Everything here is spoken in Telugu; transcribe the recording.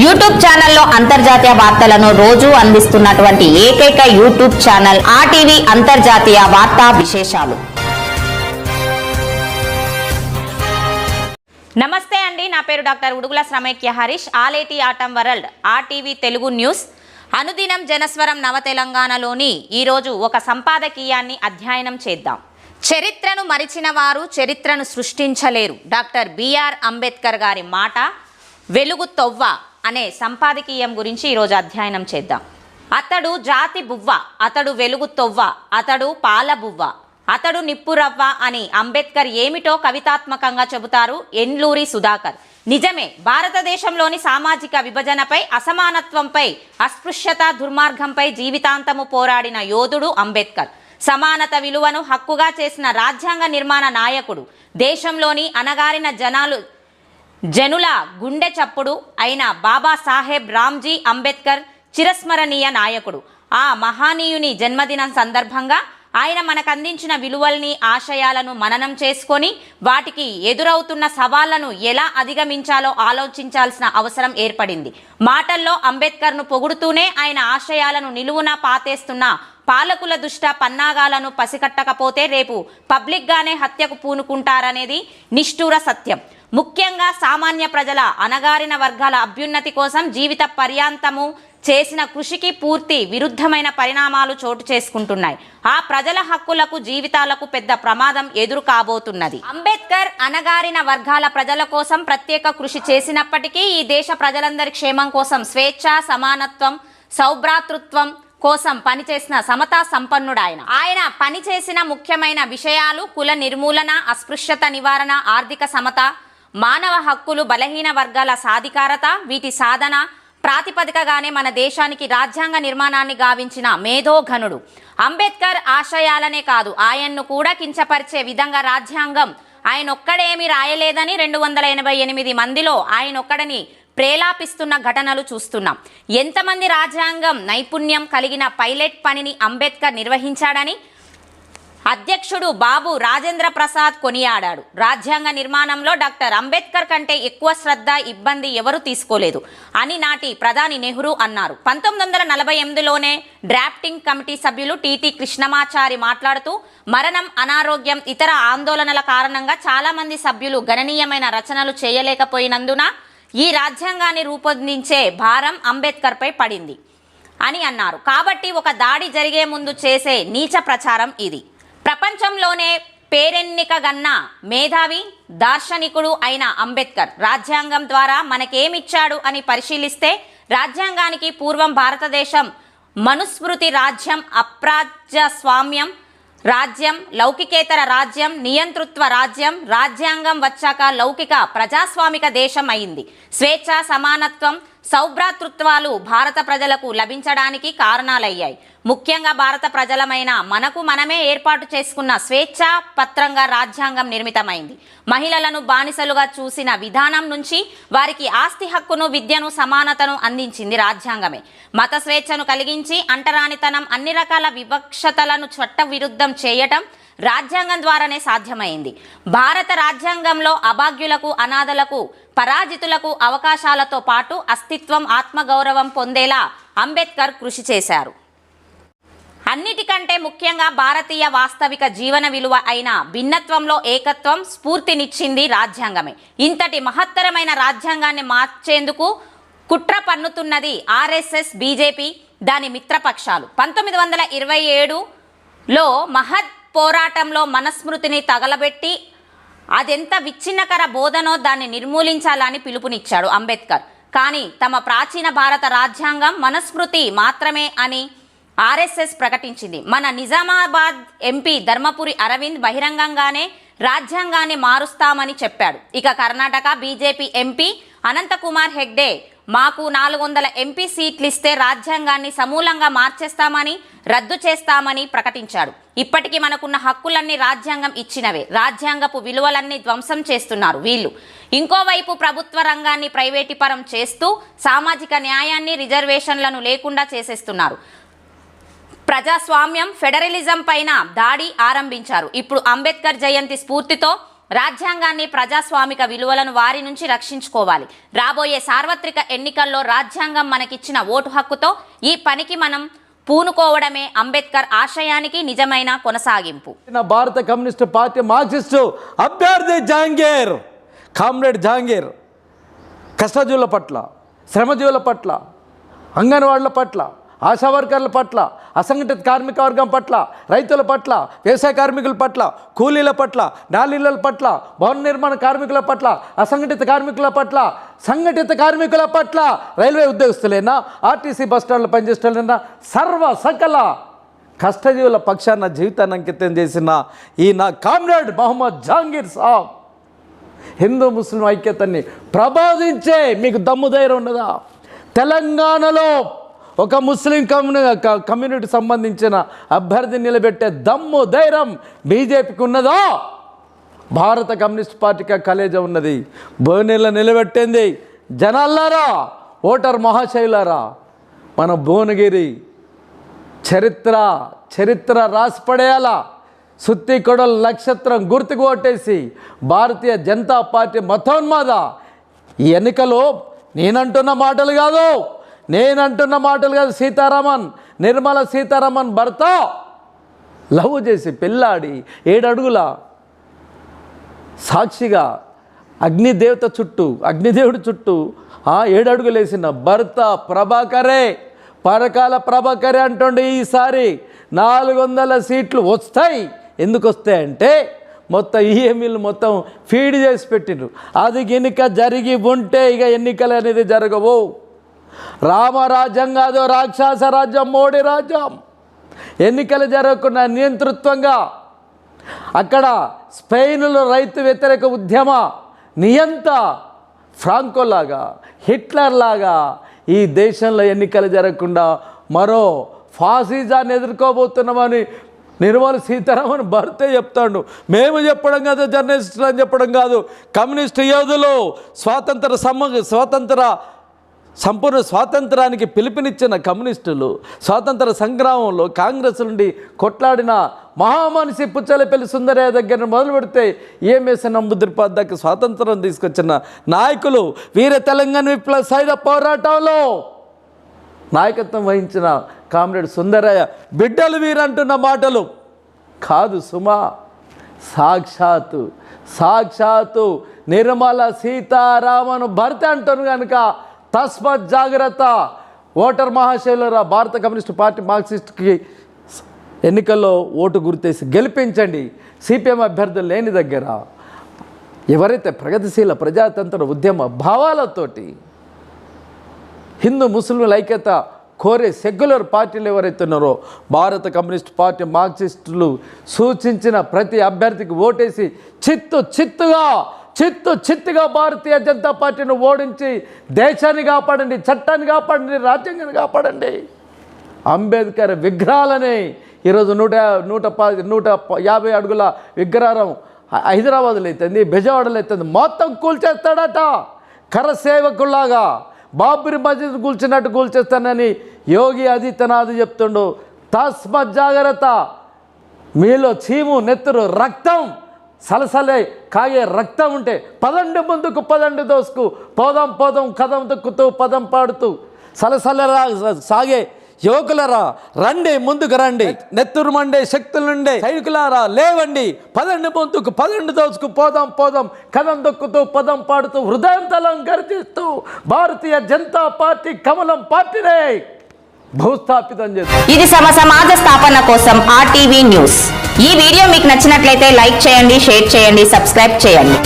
యూట్యూబ్ ఛానల్లో అంతర్జాతీయ వార్తలను రోజు అందిస్తున్నటువంటి ఏకైక యూట్యూబ్ ఛానల్ ఆర్టీవీ అంతర్జాతీయ వార్తా విశేషాలు. నమస్తే అండి, నా పేరు doctor Udugula Shramaikya Harish. Aleti Atam world RTV Telugu news అనుదినం జనస్వరం నవ తెలంగాణలోని ఈరోజు ఒక సంపాదకీయాన్ని అధ్యయనం చేద్దాం. చరిత్రను మరిచిన వారు చరిత్రను సృష్టించలేరు. డాక్టర్ బిఆర్ అంబేద్కర్ గారి మాట. వెలుగు తొవ్వ అనే సంపాదకీయం గురించి ఈరోజు అధ్యయనం చేద్దాం. అతడు జాతి బువ్వ, అతడు వెలుగు తొవ్వ, అతడు పాల బువ్వ, అతడు నిప్పురవ్వ అని అంబేద్కర్ ఏమిటో కవితాత్మకంగా చెబుతారు ఎన్లూరి సుధాకర్. నిజమే, భారతదేశంలోని సామాజిక విభజనపై, అసమానత్వంపై, అస్పృశ్యత దుర్మార్గంపై జీవితాంతము పోరాడిన యోధుడు అంబేద్కర్. సమానత విలువను హక్కుగా చేసిన రాజ్యాంగ నిర్మాణ నాయకుడు. దేశంలోని అణగారిన జనుల గుండె చప్పుడు అయిన బాబాసాహెబ్ రామ్జీ అంబేద్కర్ చిరస్మరణీయ నాయకుడు. ఆ మహానీయుని జన్మదినం సందర్భంగా ఆయన మనకు అందించిన విలువల్ని, ఆశయాలను మననం చేసుకొని వాటికి ఎదురవుతున్న సవాళ్లను ఎలా అధిగమించాలో ఆలోచించాల్సిన అవసరం ఏర్పడింది. మాటల్లో అంబేద్కర్ను పొగుడుతూనే ఆయన ఆశయాలను నిలువున పాతేస్తున్న పాలకుల దుష్ట పన్నాగాలను పసికట్టకపోతే రేపు పబ్లిక్గానే హత్యకు పూనుకుంటారనేది నిష్ఠూర సత్యం. ముఖ్యంగా సామాన్య ప్రజల, అణగారిన వర్గాల అభ్యున్నతి కోసం జీవిత పర్యాంతము చేసిన కృషికి పూర్తి విరుద్ధమైన పరిణామాలు చోటు చేసుకుంటున్నాయి. ఆ ప్రజల హక్కులకు, జీవితాలకు పెద్ద ప్రమాదం ఎదురు కాబోతున్నది. అంబేద్కర్ అణగారిన వర్గాల ప్రజల కోసం ప్రత్యేక కృషి చేసినప్పటికీ ఈ దేశ ప్రజలందరి క్షేమం కోసం, స్వేచ్ఛ, సమానత్వం, సౌభ్రాతృత్వం కోసం పనిచేసిన సమతా సంపన్నుడాయన. ఆయన పనిచేసిన ముఖ్యమైన విషయాలు కుల నిర్మూలన, అస్పృశ్యత నివారణ, ఆర్థిక సమత, మానవ హక్కులు, బలహీన వర్గాల సాధికారత. వీటి సాధన ప్రాతిపదికగానే మన దేశానికి రాజ్యాంగ నిర్మాణాన్ని గావించిన మేధోఘనుడు. అంబేద్కర్ ఆశయాలనే కాదు, ఆయన్ను కూడా కించపరిచే విధంగా రాజ్యాంగం ఆయనొక్కడేమీ రాయలేదని 288 మందిలో ఆయనొక్కడని ప్రేలాపిస్తున్న ఘటనలు చూస్తున్నాం. ఎంతమంది రాజ్యాంగం నైపుణ్యం కలిగిన పైలట్ పనిని అంబేద్కర్ నిర్వహించాడని అధ్యక్షుడు బాబు రాజేంద్ర ప్రసాద్ కొనియాడాడు. రాజ్యాంగ నిర్మాణంలో డాక్టర్ అంబేద్కర్ కంటే ఎక్కువ శ్రద్ధ, ఇబ్బంది ఎవరు తీసుకోలేదు అని నాటి ప్రధాని నెహ్రూ అన్నారు. 1948లోనే డ్రాఫ్టింగ్ కమిటీ సభ్యులు టీటీ కృష్ణమాచారి మాట్లాడుతూ మరణం, అనారోగ్యం, ఇతర ఆందోళనల కారణంగా చాలామంది సభ్యులు గణనీయమైన రచనలు చేయలేకపోయినందున ఈ రాజ్యాంగాన్ని రూపొందించే భారం అంబేద్కర్పై పడింది అని అన్నారు. కాబట్టి ఒక దాడి జరిగే ముందు చేసే నీచ ప్రచారం ఇది. ప్రపంచంలోనే పేరెన్నికగన్న మేధావి, దార్శనికుడు అయిన అంబేద్కర్ రాజ్యాంగం ద్వారా మనకేమిచ్చాడు అని పరిశీలిస్తే రాజ్యాంగానికి పూర్వం భారతదేశం మనుస్మృతి రాజ్యం, అప్రాజ్యస్వామ్యం రాజ్యం, లౌకికేతర రాజ్యం, నియంతృత్వ రాజ్యం, రాజ్యాంగం వచ్చాక లౌకిక ప్రజాస్వామిక దేశం అయింది. స్వేచ్ఛ, సమానత్వం, సౌభ్రాతృత్వాలు భారత ప్రజలకు లభించడానికి కారణాలయ్యాయి. ముఖ్యంగా భారత ప్రజలమైన మనకు మనమే ఏర్పాటు చేసుకున్న స్వేచ్ఛా పత్రంగా రాజ్యాంగం నిర్మితమైంది. మహిళలను బానిసలుగా చూసిన విధానం నుంచి వారికి ఆస్తి హక్కును, విద్యను, సమానతను అందించింది రాజ్యాంగమే. మత స్వేచ్ఛను కలిగించి అంటరానితనం, అన్ని రకాల వివక్షతలను చట్టవిరుద్ధం చేయటం రాజ్యాంగం ద్వారానే సాధ్యమైంది. భారత రాజ్యాంగంలో అభాగ్యులకు, అనాథలకు, పరాజితులకు అవకాశాలతో పాటు అస్తిత్వం, ఆత్మగౌరవం పొందేలా అంబేద్కర్ కృషి చేశారు. అన్నిటికంటే ముఖ్యంగా భారతీయ వాస్తవిక జీవన విలువ అయిన భిన్నత్వంలో ఏకత్వం స్ఫూర్తినిచ్చింది రాజ్యాంగమే. ఇంతటి మహత్తరమైన రాజ్యాంగాన్ని మార్చేందుకు కుట్ర పన్నుతున్నది ఆర్ఎస్ఎస్, బీజేపీ, దాని మిత్రపక్షాలు. 1927లో మహత్ పోరాటంలో మనుస్మృతిని తగలబెట్టి అదెంత విచ్ఛిన్నకర బోధనో దాన్ని నిర్మూలించాలని పిలుపునిచ్చాడు అంబేద్కర్. కానీ తమ ప్రాచీన భారత రాజ్యాంగం మనుస్మృతి మాత్రమే అని ఆర్ఎస్ఎస్ ప్రకటించింది. మన నిజామాబాద్ ఎంపీ ధర్మపురి అరవింద్ బహిరంగంగానే రాజ్యాంగాన్ని మారుస్తామని చెప్పాడు. ఇక కర్ణాటక బీజేపీ ఎంపీ అనంతకుమార్ హెగ్డే మాకు 400 ఎంపీ సీట్లు ఇస్తే రాజ్యాంగాన్ని సమూలంగా మార్చేస్తామని, రద్దు చేస్తామని ప్రకటించాడు. ఇప్పటికీ మనకున్న హక్కులన్నీ రాజ్యాంగం ఇచ్చినవే. రాజ్యాంగపు విలువలన్నీ ధ్వంసం చేస్తున్నారు వీళ్ళు. ఇంకోవైపు ప్రభుత్వ రంగాన్ని ప్రైవేటీపరం చేస్తూ సామాజిక న్యాయాన్ని, రిజర్వేషన్లను లేకుండా చేసేస్తున్నారు. ప్రజాస్వామ్యం, ఫెడరలిజం పైన దాడి ఆరంభించారు. ఇప్పుడు అంబేద్కర్ జయంతి స్ఫూర్తితో రాజ్యాంగాన్ని, ప్రజాస్వామిక విలువలను వారి నుంచి రక్షించుకోవాలి. రాబోయే సార్వత్రిక ఎన్నికల్లో రాజ్యాంగం మనకిచ్చిన ఓటు హక్కుతో ఈ పనికి మనం పూనుకోవడమే అంబేద్కర్ ఆశయానికి నిజమైన కొనసాగింపు. భారత కమ్యూనిస్టు పార్టీ మార్క్సిస్టు అభ్యర్థి జహాంగీర్, కామ్రేడ్ జహాంగీర్ కష్టజీవుల పట్ల, శ్రమజీవుల పట్ల, అంగన్వాడీల పట్ల, ఆశా వర్కర్ల పట్ల, అసంఘటిత కార్మిక వర్గం పట్ల, రైతుల పట్ల, వ్యవసాయ కార్మికుల పట్ల, కూలీల పట్ల, నాలీల పట్ల, భవన నిర్మాణ కార్మికుల పట్ల, అసంఘటిత కార్మికుల పట్ల, సంఘటిత కార్మికుల పట్ల, రైల్వే ఉద్యోగస్తులైనా, ఆర్టీసీ బస్టాండ్లో పనిచేసేటైనా సర్వ సకల కష్టజీవుల పక్షాన జీవితాన్ని అంకితం చేసిన ఈ నా కామ్రేడ్ మహమ్మద్ జహాంగీర్ సాబ్ హిందూ ముస్లిం ఐక్యతని ప్రబోధించే మీకు దమ్ము ధైర్యం ఉన్నదా? తెలంగాణలో ఒక ముస్లిం కమ్యూనిటీ సంబంధించిన అభ్యర్థిని నిలబెట్టే దమ్ము ధైర్యం బీజేపీకి ఉన్నదా? భారత కమ్యూనిస్ట్ పార్టీకి కలేజ ఉన్నది. భువనగిరిలో నిలబెట్టింది. జనాల్లారా, ఓటర్ మహాశయులారా, మన భువనగిరి చరిత్ర రాసిపడేయాలా. సుత్తి కొడల నక్షత్రం గుర్తుకు ఓటేసి భారతీయ జనతా పార్టీ మతోన్మాద ఈ ఎన్నికలో నేనంటున్న మాటలు కాదు, సీతారామన్, నిర్మలా సీతారామన్ భర్త లవ్ చేసి పెళ్ళాడి 7 అడుగుల సాక్షిగా అగ్నిదేవుడి చుట్టూ 7 అడుగులు వేసిన భర్త ప్రభాకరే, పరకాల ప్రభాకరే అంటుండే ఈసారి 400 సీట్లు వస్తాయి. ఎందుకు వస్తాయంటే మొత్తం ఈఎంఈలు మొత్తం ఫీడ్ చేసి పెట్టిండ్రు. అది ఎన్నిక జరిగి ఉంటే ఇక ఎన్నికలు అనేది జరగవు. రామరాజ్యం కాదు, రాక్షస రాజ్యం, మోడీ రాజ్యం. ఎన్నికలు జరగకుండా నియంతృత్వంగా అక్కడ స్పెయిన్లో రైతు వ్యతిరేక ఉద్యమ నియంత ఫ్రాంకోలాగా, హిట్లర్లాగా ఈ దేశంలో ఎన్నికలు జరగకుండా మరో ఫాసిజాన్ని ఎదుర్కోబోతున్నామని నిర్మలా సీతారామన్ భర్తే చెప్తాడు. మేము చెప్పడం కాదు, జర్నలిస్టులు అని చెప్పడం కాదు. కమ్యూనిస్టు యోధులు సంపూర్ణ స్వాతంత్రానికి పిలుపునిచ్చిన కమ్యూనిస్టులు, స్వాతంత్ర సంగ్రామంలో కాంగ్రెస్ నుండి కొట్లాడిన మహామనిషి పుచ్చలపల్లి సుందరయ్య దగ్గర మొదలు పెడితే ఏఎంఎస్ నమ్ముద్రిపాద్ దాకా స్వాతంత్రం తీసుకొచ్చిన నాయకులు, వీర తెలంగాణ విప్లవ సాయుధ పోరాటంలో నాయకత్వం వహించిన కామ్రేడ్ సుందరయ్య బిడ్డలు వీరంటున్న మాటలు కాదు సుమా. సాక్షాత్తు నిర్మలా సీతారామన్ భర్త అంటాను కనుక తస్మత్ జాగ్రత్త. ఓటర్ మహాశైలరా, భారత కమ్యూనిస్టు పార్టీ మార్క్సిస్ట్కి ఎన్నికల్లో ఓటు గుర్తేసి గెలిపించండి. సిపిఎం అభ్యర్థులు లేని దగ్గర ఎవరైతే ప్రగతిశీల ప్రజాతంత్ర ఉద్యమ భావాలతోటి హిందూ ముస్లింల ఐక్యత కోరే సెక్యులర్ పార్టీలు ఎవరైతే ఉన్నారో భారత కమ్యూనిస్ట్ పార్టీ మార్క్సిస్టులు సూచించిన ప్రతి అభ్యర్థికి ఓటేసి చిత్తుగా భారతీయ జనతా పార్టీని ఓడించి దేశాన్ని కాపాడండి, చట్టాన్ని కాపాడండి, రాజ్యాంగాన్ని కాపాడండి. అంబేద్కర్ విగ్రహాలని ఈరోజు 150 అడుగుల విగ్రహం హైదరాబాద్లో అవుతుంది, బెజవాడలో అవుతుంది, మొత్తం కూల్చేస్తాడట. కరసేవకుల్లాగా బాబ్రీ మస్జిద్ కూల్చినట్టు కూల్చేస్తానని యోగి ఆదిత్యనాథ్ చెప్తుండు. తస్మత్ జాగ్రత్త. మీలో చీము, నెత్తురు, రక్తం సలసలే కాగే రక్తం ఉంటే పదండి ముందుకు, పదండి దోసుకు, పోదాం కదం తొక్కుతూ పదం పాడుతూ సలసలరా సాగే యువకులరా, రండి, ముందుకు రండి. నెత్తురు మండే శక్తులుండే సైనికులారా లేవండి, పదండి ముందుకు, పదండి దోసుకు, పోదాం కదం దొక్కుతూ పదం పాడుతూ హృదయం తలం గర్జిస్తూ భారతీయ జనతా పార్టీ కమలం పార్టీనే భూస్థాపితం చేస్తుంది. ఇది సమాజ స్థాపన కోసం RTV న్యూస్. ఈ వీడియో మీకు నచ్చినట్లయితే లైక్ చేయండి, షేర్ చేయండి, సబ్స్క్రైబ్ చేయండి.